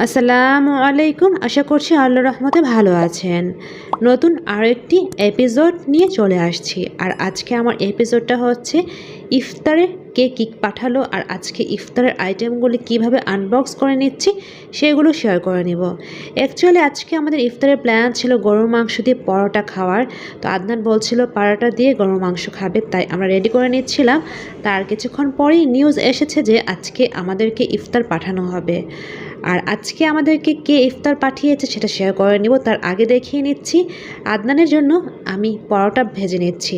আসসালামু আলাইকুম। আশা করছি আল্লাহর রহমতে ভালো আছেন। নতুন আরেকটি এপিসোড নিয়ে চলে আসছি। আর আজকে আমার এপিসোডটা হচ্ছে ইফতারে কে কী পাঠালো আর আজকে ইফতারের আইটেমগুলি কিভাবে আনবক্স করে নিচ্ছি সেগুলো শেয়ার করে নিব। অ্যাকচুয়ালি আজকে আমাদের ইফতারের প্ল্যান ছিল গরুর মাংস দিয়ে পরোটা খাওয়ার। তো আদনান বলছিল পরোটা দিয়ে গরুর মাংস খাবে, তাই আমরা রেডি করে নিচ্ছিলাম। তার কিছুক্ষণ পরেই নিউজ এসেছে যে আজকে আমাদেরকে ইফতার পাঠানো হবে। আর আজকে আমাদেরকে কে ইফতার পাঠিয়েছে সেটা শেয়ার করে নিব। তার আগে দেখিয়ে নিচ্ছি আদনানের জন্য আমি পরোটা ভেজে নিচ্ছি।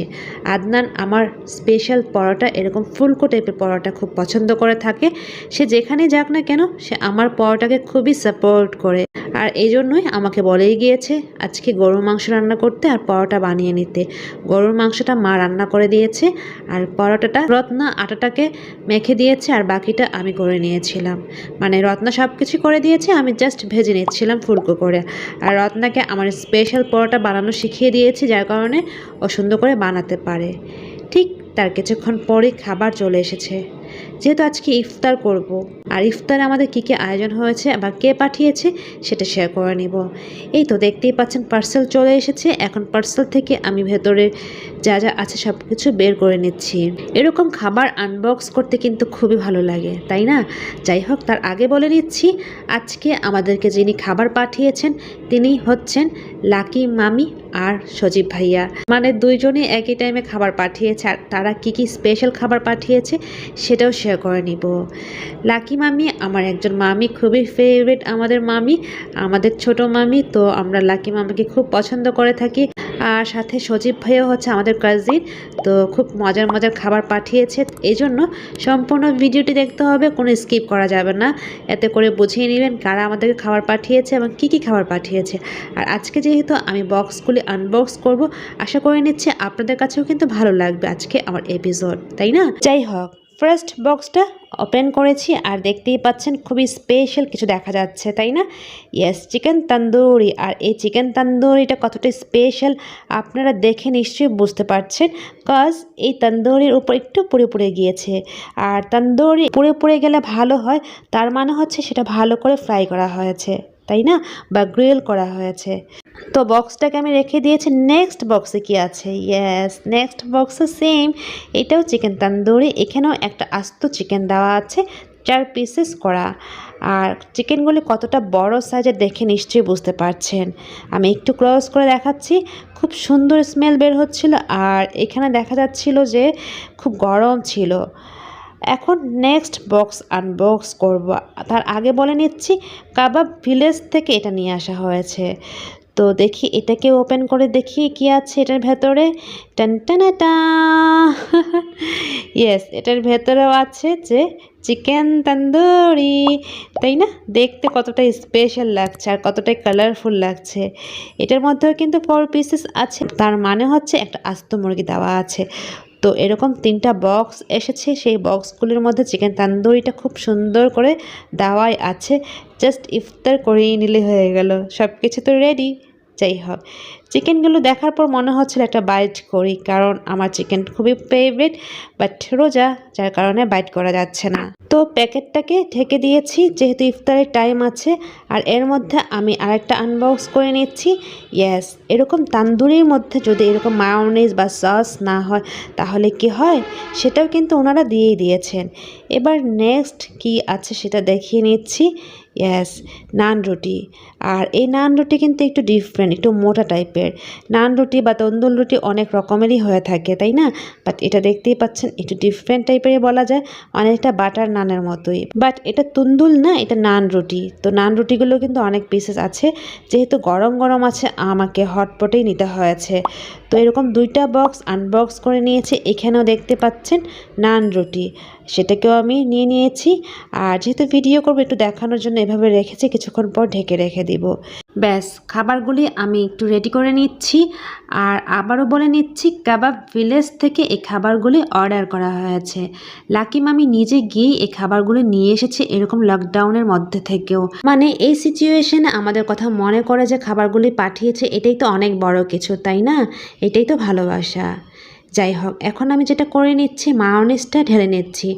আদনান আমার স্পেশাল পরোটা, এরকম ফুলকো টাইপের পরোটা খুব পছন্দ করে থাকে। সে যেখানে যাক না কেন সে আমার পরোটাকে খুবই সাপোর্ট করে। আর এই জন্যই আমাকে বলেই গিয়েছে আজকে গরুর মাংস রান্না করতে আর পরোটা বানিয়ে নিতে। গরুর মাংসটা মা রান্না করে দিয়েছে আর পরোটাটা রত্না আটাটাকে মেখে দিয়েছে আর বাকিটা আমি করে নিয়েছিলাম। মানে রত্না সব কিছু করে দিয়েছে, আমি জাস্ট ভেজে নিচ্ছিলাম ফুলকো করে। আর রত্নাকে আমার স্পেশাল পরোটা বানানো শিখিয়ে দিয়েছি, যার কারণে ও সুন্দর করে বানাতে পারে। ঠিক তার কিছুক্ষণ পরে খাবার চলে এসেছে। যেহেতু আজকে ইফতার করব আর ইফতারে আমাদের কী কী আয়োজন হয়েছে বা কে পাঠিয়েছে সেটা শেয়ার করে নিব। এই তো দেখতেই পাচ্ছেন পার্সেল চলে এসেছে। এখন পার্সেল থেকে আমি ভেতরে যা যা আছে সব কিছু বের করে নিচ্ছি। এরকম খাবার আনবক্স করতে কিন্তু খুবই ভালো লাগে, তাই না? যাই হোক, তার আগে বলে নিচ্ছি আজকে আমাদেরকে যিনি খাবার পাঠিয়েছেন তিনি হচ্ছেন লাকি মামি আর সজীব ভাইয়া। মানে দুইজনই একই টাইমে খাবার পাঠিয়েছে। আর তারা কী কী স্পেশাল খাবার পাঠিয়েছে সেটাও শেয়ার করে নিব। লাকি মামি আমার একজন মামি, খুবই ফেভারিট আমাদের মামি, আমাদের ছোট মামি। তো আমরা লাকি মামিকে খুব পছন্দ করে থাকি। আর সাথে সজীব ভাইও হচ্ছে আমাদের কাজিন। তো খুব মজার মজার খাবার পাঠিয়েছে, এই জন্য সম্পূর্ণ ভিডিওটি দেখতে হবে, কোনো স্কিপ করা যাবে না। এতে করে বুঝিয়ে নেবেন কারা আমাদেরকে খাবার পাঠিয়েছে এবং কী কী খাবার পাঠিয়েছে। আর আজকে যেহেতু আমি বক্সগুলি আনবক্স করব, আশা করে নিচ্ছি আপনাদের কাছেও কিন্তু ভালো লাগবে আজকে আমার এপিসোড, তাই না? যাই হোক, ফার্স্ট বক্সটা ওপেন করেছি আর দেখতেই পাচ্ছেন খুবই স্পেশাল কিছু দেখা যাচ্ছে, তাই না? Yes, chicken tandoori. আর এই চিকেন তন্দুরিটা কতটা স্পেশাল আপনারা দেখে নিশ্চয়ই বুঝতে পারছেন, কজ এই তন্দুরির উপর একটু পুড়ে পুড়ে গিয়েছে। আর তন্দুরি পুড়ে পুড়ে গেলে ভালো হয়, তার মানে হচ্ছে সেটা ভালো করে ফ্রাই করা হয়েছে, তাই না? বা গ্রিল করা হয়েছে। তো বক্সটাকে আমি রেখে দিয়েছি। নেক্সট বক্সে কি আছে? ইয়েস, নেক্সট বক্সে সেম, এটাও চিকেন তন্দুরি। এখানেও একটা আস্ত চিকেন দেওয়া আছে, 4 পিসেস করা। আর চিকেনগুলি কতটা বড় সাইজের দেখে নিশ্চয়ই বুঝতে পারছেন। আমি একটু ক্লোজ করে দেখাচ্ছি। খুব সুন্দর স্মেল বের হচ্ছিল। আর এখানে দেখা যাচ্ছিল যে খুব গরম ছিল। এখন নেক্সট বক্স আনবক্স করব। তার আগে বলে নিচ্ছি কাবাব ভিলেজ থেকে এটা নিয়ে আসা হয়েছে। তো দেখি এটাকে ওপেন করে দেখি কি আছে এটার ভেতরে। টানটানাটা ইয়েস, এটার ভেতরেও আছে যে চিকেন তন্দুরি, তাই না? দেখতে কতটা স্পেশাল লাগছে আর কতটাই কালারফুল লাগছে। এটার মধ্যেও কিন্তু 4 পিসেস আছে, তার মানে হচ্ছে একটা আস্ত মুরগি দেওয়া আছে। তো এরকম 3টা বক্স এসেছে, সেই বক্সগুলির মধ্যে চিকেন তন্দুরিটা খুব সুন্দর করে দেওয়াই আছে। জাস্ট ইফতার করেই নিলে হয়ে গেল, সব কিছু তো রেডি। যাই হোক, চিকেনগুলো দেখার পর মনে হচ্ছিল একটা বাইট করি, কারণ আমার চিকেন খুবই ফেভারিট, বাট রোজা, যার কারণে বাইট করা যাচ্ছে না। তো প্যাকেটটাকে ঢেকে দিয়েছি যেহেতু ইফতারের টাইম আছে। আর এর মধ্যে আমি আরেকটা আনবক্স করে নিচ্ছি। ইয়েস, এরকম তান্দুরির মধ্যে যদি এরকম মায়োনিজ বা সস না হয় তাহলে কি হয়, সেটাও কিন্তু ওনারা দিয়েই দিয়েছেন। এবার নেক্সট কি আছে সেটা দেখিয়ে নিচ্ছি। ইয়েস, নান রুটি। আর এই নান রুটি কিন্তু একটু ডিফারেন্ট, একটু মোটা টাইপের। নান রুটি বা তন্দুর রুটি অনেক রকমেরই হয়ে থাকে, তাই না? বাট এটা দেখতেই পাচ্ছেন একটু ডিফারেন্ট টাইপেরই বলা যায়, অনেকটা বাটার নানের মতোই। বাট এটা তন্দুল না, এটা নান রুটি। তো নান রুটিগুলো কিন্তু অনেক পিসেস আছে, যেহেতু গরম গরম আছে আমাকে হটপটেই নিতে হয়েছে। তো এরকম 2টা বক্স আনবক্স করে নিয়েছি। এখানেও দেখতে পাচ্ছেন নান রুটি, সেটাকেও আমি নিয়ে নিয়েছি। আর যেহেতু ভিডিও করবো একটু দেখানোর জন্য এভাবে রেখেছি, কিছুক্ষণ পর ঢেকে রেখে দিব। ব্যাস, খাবারগুলি আমি একটু রেডি করে নিচ্ছি। আর আবারও বলে নিচ্ছি কাবাব ভিলেজ থেকে এই খাবারগুলি অর্ডার করা হয়েছে। লাকি মামি নিজে গিয়ে এই খাবারগুলি নিয়ে এসেছে, এরকম লকডাউনের মধ্যে থেকেও। মানে এই সিচুয়েশনে আমাদের কথা মনে করে যে খাবারগুলি পাঠিয়েছে, এটাই তো অনেক বড় কিছু, তাই না? এটাই তো ভালোবাসা। যাই হোক, এখন আমি যেটা করে নিচ্ছি, মায়োনিজটা ঢেলে নিচ্ছি।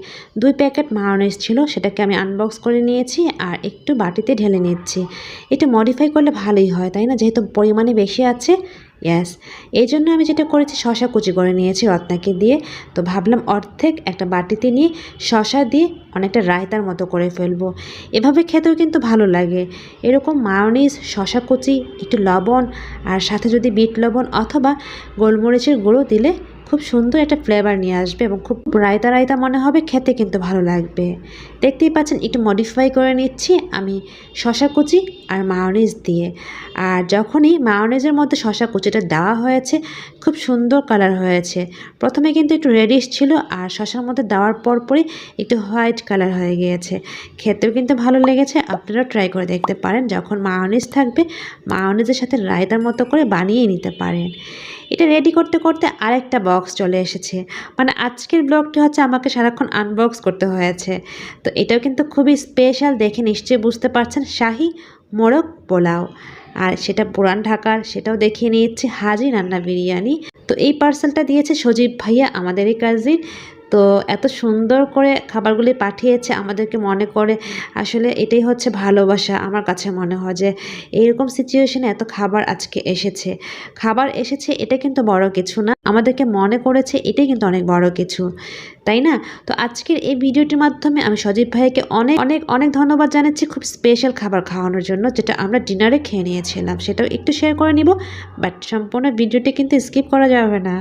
2 প্যাকেট মায়োনিজ ছিল, সেটাকে আমি আনবক্স করে নিয়েছি আর একটু বাটিতে ঢেলে নিচ্ছি। এটা মডিফাই করলে ভালোই হয়, তাই না? যেহেতু পরিমাণে বেশি আছে। ইয়াস, এই জন্য আমি যেটা করেছি, শশা কুচি করে নিয়েছি রত্নাকে দিয়ে। তো ভাবলাম অর্ধেক একটা বাটিতে নিয়ে শশা দিয়ে অনেকটা রায়তার মতো করে ফেলবো। এভাবে খেতেও কিন্তু ভালো লাগে। এরকম মায়োনিজ, শশা কুচি, একটু লবণ আর সাথে যদি বিট লবণ অথবা গোলমরিচের গুঁড়ো দিলে খুব সুন্দর একটা ফ্লেভার নিয়ে আসবে এবং খুব রায়তা রায়তা মনে হবে, খেতে কিন্তু ভালো লাগবে। দেখতেই পাচ্ছেন একটু মডিফাই করে নিচ্ছি আমি শশা কুচি আর মায়োনিজ দিয়ে। আর যখনই মায়োনিজের মধ্যে শশা কুচিটা দেওয়া হয়েছে, খুব সুন্দর কালার হয়েছে। প্রথমে কিন্তু একটু রেডিশ ছিল আর শশার মধ্যে দেওয়ার পরপরই একটু হোয়াইট কালার হয়ে গিয়েছে। খেতেও কিন্তু ভালো লেগেছে। আপনারাও ট্রাই করে দেখতে পারেন। যখন মায়োনিজ থাকবে, মায়োনিজের সাথে রায়তার মতো করে বানিয়ে নিতে পারেন। এটা রেডি করতে করতে আরেকটা বক্স চলে এসেছে। মানে আজকের ব্লগটি হচ্ছে আমাকে সারাক্ষণ আনবক্স করতে হয়েছে। তো এটাও কিন্তু খুবই স্পেশাল, দেখে নিশ্চয়ই বুঝতে পারছেন, শাহি মোরগ পোলাও। আর সেটা পুরান ঢাকার, সেটাও দেখিয়ে নিয়েছে হাজি রান্না বিরিয়ানি। তো এই পার্সেলটা দিয়েছে সজীব ভাইয়া, আমাদেরই কাজিন। তো এত সুন্দর করে খাবারগুলি পাঠিয়েছে আমাদেরকে, মনে করে আসলে এটাই হচ্ছে ভালোবাসা। আমার কাছে মনে হয় যে এইরকম সিচুয়েশনে এত খাবার আজকে এসেছে, এটা কিন্তু বড় কিছু না, আমাদেরকে মনে করেছে, এটাই কিন্তু অনেক বড় কিছু, তাই না? তো আজকের এই ভিডিওটির মাধ্যমে আমি সজীব ভাইকে অনেক অনেক অনেক ধন্যবাদ জানাচ্ছি খুব স্পেশাল খাবার খাওয়ানোর জন্য, যেটা আমরা ডিনারে খেয়ে নিয়েছিলাম। সেটাও একটু শেয়ার করে নিব, বাট সম্পূর্ণ ভিডিওটি কিন্তু স্কিপ করা যাবে না।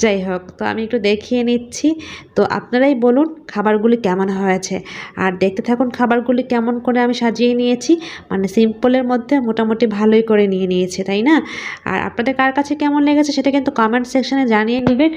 যাই হোক, তো আমি একটু দেখিয়ে নিচ্ছি। তো আপনারাই বলুন খাবারগুলি কেমন হয়েছে, আর দেখতে থাকুন খাবারগুলি কেমন করে আমি সাজিয়ে নিয়েছি। মানে সিম্পলের মধ্যে মোটামুটি ভালোই করে নিয়ে নিয়েছে, তাই না? আর আপনাদের কার কাছে কেমন লেগেছে সেটা কিন্তু কমেন্ট সেকশনে জানিয়ে নেবেন।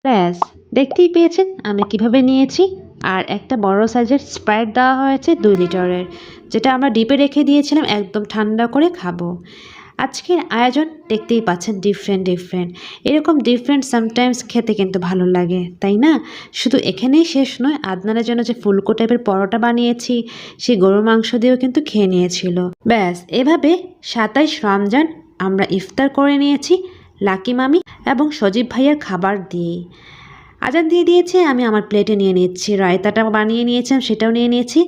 ব্যাস, দেখতেই পেয়েছেন আমি কিভাবে নিয়েছি। আর একটা বড় সাইজের স্প্রাইট দেওয়া হয়েছে 2 লিটারের, যেটা আমরা ডিপে রেখে দিয়েছিলাম একদম ঠান্ডা করে খাবো। আজকের আয়োজন দেখতেই পাচ্ছেন, ডিফারেন্ট। এরকম ডিফারেন্ট সামটাইমস খেতে কিন্তু ভালো লাগে, তাই না? শুধু এখানেই শেষ নয়, আদনানের জন্য যে ফুলকো টাইপের পরোটা বানিয়েছি, সেই গরুর মাংস দিয়েও কিন্তু খেয়ে নিয়েছিল। ব্যাস, এভাবে 27 রমজান আমরা ইফতার করে নিয়েছি লাকি মামি এবং সজীব ভাইয়ের খাবার দিয়েই। আজান দিয়ে দিয়েছে, আমি আমার প্লেটে নিয়ে নিচ্ছি। রায়তাটা বানিয়ে নিয়েছিলাম, সেটাও নিয়ে নিয়েছি।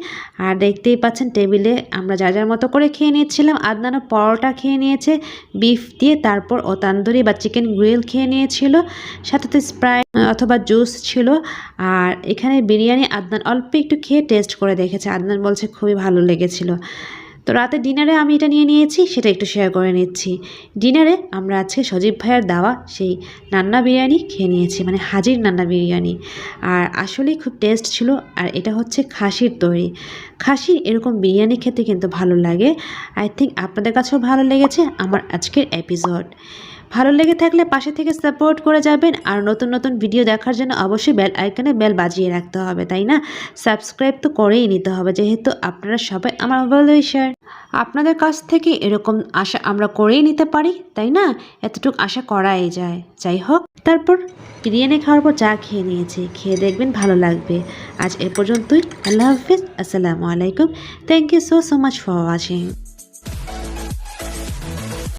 আর দেখতেই পাচ্ছেন টেবিলে আমরা যা যার মতো করে খেয়ে নিয়েছিলাম। আদনানও পরোটা খেয়ে নিয়েছে বিফ দিয়ে, তারপর ও তান্দুরি বা চিকেন গ্রিল খেয়ে নিয়েছিল, সাথে তো স্প্রাইট অথবা জুস ছিল। আর এখানে বিরিয়ানি আদনান অল্প একটু খেয়ে টেস্ট করে দেখেছে, আদনান বলছে খুবই ভালো লেগেছিল। তো রাতে ডিনারে আমি এটা নিয়ে নিয়েছি, সেটা একটু শেয়ার করে নিচ্ছি। ডিনারে আমরা আজকে সজীব ভাইয়ের দেওয়া সেই নান্না বিরিয়ানি খেয়ে নিয়েছি, মানে হাজির নান্না বিরিয়ানি। আর আসলেই খুব টেস্ট ছিল। আর এটা হচ্ছে খাসির তৈরি। খাসির এরকম বিরিয়ানি খেতে কিন্তু ভালো লাগে। আই থিঙ্ক আপনাদের কাছেও ভালো লেগেছে আমার আজকের এপিসোড। ভালো লেগে থাকলে পাশে থেকে সাপোর্ট করে যাবেন। আর নতুন নতুন ভিডিও দেখার জন্য অবশ্যই বেল আইকনে বেল বাজিয়ে রাখতে হবে, তাই না? সাবস্ক্রাইব তো করেই নিতে হবে, যেহেতু আপনারা সবাই আমার ওয়েল উইশার। আপনাদের কাছ থেকে এরকম আশা আমরা করেই নিতে পারি, তাই না? এতটুকু আশা করাই যায়। যাই হোক, তারপর বিরিয়ানি খাওয়ার পর চা খেয়ে নিয়েছি, খেয়ে দেখবেন ভালো লাগবে। আজ এ পর্যন্তই। আল্লাহ হাফিজ, আসসালামু আলাইকুম। Thank you so much for watching.